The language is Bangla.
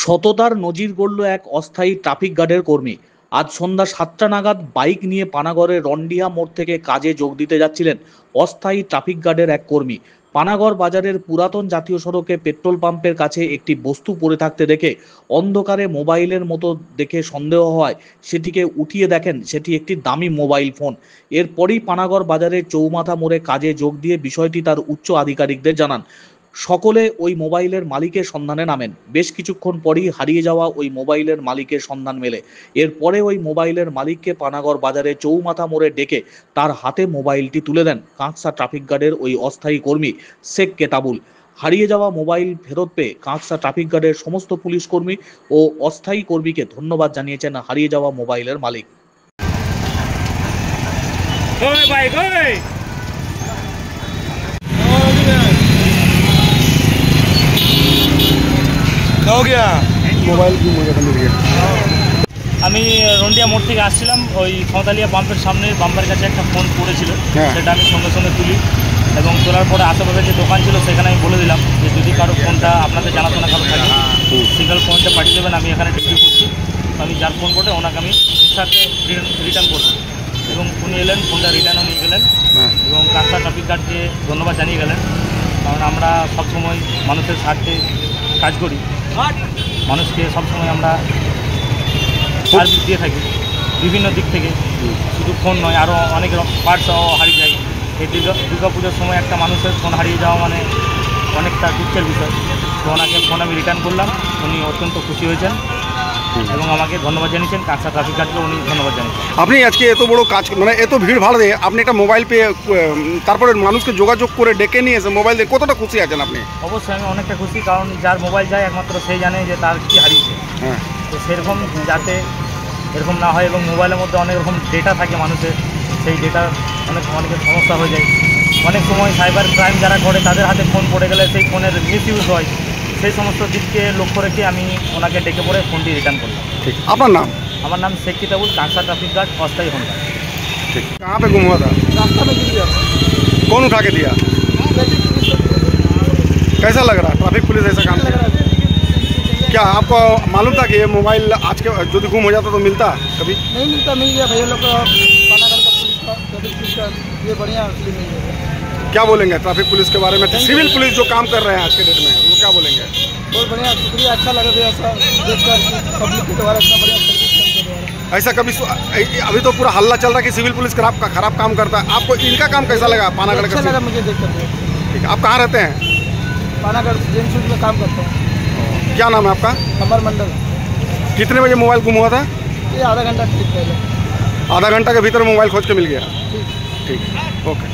সততার নজির গড়ল এক অস্থায়ী ট্রাফিক গার্ডের কর্মী। আজ সন্ধ্যা 7টা নাগাদ বাইক নিয়ে পানাগড়ের রন্ডিয়া মোড় থেকে কাজে যোগ দিতে যাচ্ছিলেন অস্থায়ী ট্রাফিক গার্ডের এক কর্মী। পানাগড় বাজারের পুরাতন জাতীয় সড়কে পেট্রোল পাম্পের কাছে একটি বস্তু পড়ে থাকতে দেখে অন্ধকারে মোবাইলের মতো দেখে সন্দেহ হয় সেটিকে উঠিয়ে দেখেন সেটি একটি দামি মোবাইল ফোন। এরপরই পানাগড় বাজারের চৌমাথা মোড়ে কাজে যোগ দিয়ে বিষয়টি তার উচ্চ আধিকারিকদের জানান। সকলে ওই মোবাইলের মালিকের সন্ধানে নামেন। বেশ কিছুক্ষণ পরই হারিয়ে যাওয়া ওই মোবাইলের মালিকের সন্ধান মেলে। এরপরে ওই মোবাইলের মালিককে পানাগড় বাজারে চৌমাথা মোড়ে ডেকে তার হাতে মোবাইলটি তুলে দেন কাঁকসা ট্রাফিক গার্ডের ওই অস্থায়ী কর্মী শেখ কেতাবুল। হারিয়ে যাওয়া মোবাইল ফেরত পেয়ে কাঁকসা ট্রাফিক গার্ডের সমস্ত পুলিশ কর্মী ও অস্থায়ী কর্মীকে ধন্যবাদ জানিয়েছেন হারিয়ে যাওয়া মোবাইলের মালিক। মোবাইল কি আমি রন্ডিয়া মোড় থেকে আসছিলাম, ওই খতালিয়া পাম্পের সামনে বাম্পার কাছে একটা ফোন পড়েছিল, সেটা আমি সঙ্গে সঙ্গে তুলি এবং তোলার পরে আশেপাশে যে দোকান ছিল সেখানে আমি বলে দিলাম যে যদি কারো ফোনটা আপনাদের জানাশোনা কারো থাকে সিঙ্গেল ফোনটা পাঠিয়ে দেবেন, আমি এখানে ডিউটি করছি। আমি যার ফোন করে ওনাকে আমি সাথে রিটার্ন করব এবং উনি এলেন, ফোনটা রিটার্নও নিয়ে গেলেন এবং কাঁকসা ট্রাফিক গার্ডকে ধন্যবাদ জানিয়ে গেলেন। কারণ আমরা সবসময় মানুষের স্বার্থে কাজ করি, মানুষকে সবসময় আমরা সার্ভিস দিয়ে থাকি বিভিন্ন দিক থেকে, শুধু ফোন নয় আরও অনেক পার্টসও হারিয়ে যায়। এই দুর্গা পুজোর সময় একটা মানুষের ফোন হারিয়ে যাওয়া মানে অনেকটা দুঃখের বিষয়। তো ওনাকে ফোন আমি রিটার্ন করলাম, উনি অত্যন্ত খুশি হয়েছেন এবং আমাকে ধন্যবাদ জানিয়েছেন। কাঁকসা ট্রাফিক গার্ডকে উনি ধন্যবাদ জানিয়েছেন। আপনি আজকে এত বড় কাজ মানে এত ভিড় ভাড়ে আপনি একটা মোবাইল পেয়ে তারপরে মানুষকে যোগাযোগ করে ডেকে নিয়ে এসে মোবাইল দিয়ে কতটা খুশি আছেন আপনি? অবশ্যই আমি অনেকটা খুশি, কারণ যার মোবাইল যায় একমাত্র সেই জানে যে তার কী হারিয়েছে। তো সেরকম যাতে এরকম না হয় এবং মোবাইলের মধ্যে অনেক রকম ডেটা থাকে মানুষের, সেই ডেটা অনেকের সমস্যা হয়ে যায়। অনেক সময় সাইবার ক্রাইম যারা করে তাদের হাতে ফোন পড়ে গেলে সেই ফোনের মিসইউজ হয়। সেই সমস্ত দিককে লক্ষ্য রেখে আমি ওনাকে ডেকে পড়ে ফোনটি রিটার্ন করলাম। ঠিক, আপনার নাম? আমার नाम शेख केताबुल, कांकसा ट्रैफिक गार्ड अस्थायी होंडा। ठीक, कहाँ पे गुम हुआ था? रास्ता में गिर गया। कौन उठा के दिया? कैसा लग रहा है ट्रैफिक पुलिस ऐसा काम कर? क्या आपको मालूम था कि ये मोबाइल आज के जो गुम हो जाता तो मिलता कभी? नहीं मिलता, मिल गया भैया लोग पानागढ़ का पुलिस का ट्रैफिक पुलिस का ये बढ़िया मिल गया। क्या बोलेंगे ट्रैफिक पुलिस के बारे में? सिविल पुलिस जो काम कर रहे हैं आज के डेट में, वो क्या बोलेंगे? बहुत बढ़िया, शुक्रिया, अच्छा लगा भैया ऐसा देखकर पब्लिक के द्वारा इतना बढ़िया सर्विस करने के द्वारा। ऐसा कभी अभी तो पूरा हल्ला चल रहा है कि सिविल पुलिस खराब काम करता है, आपको इनका काम कैसा लगा? पानागढ़ का अच्छा लगा मुझे देखकर। ठीक है, आप कहाँ रहते हैं? पानागढ़ जेम्स में काम करता हूँ। क्या नाम है आपका? अमर मंडल। कितने बजे मोबाइल गुम हुआ था? ये आधा घंटा ठीक पहले। आधा घंटा के भीतर मोबाइल खोज के मिल गया? ठीक, ठीक, ओके।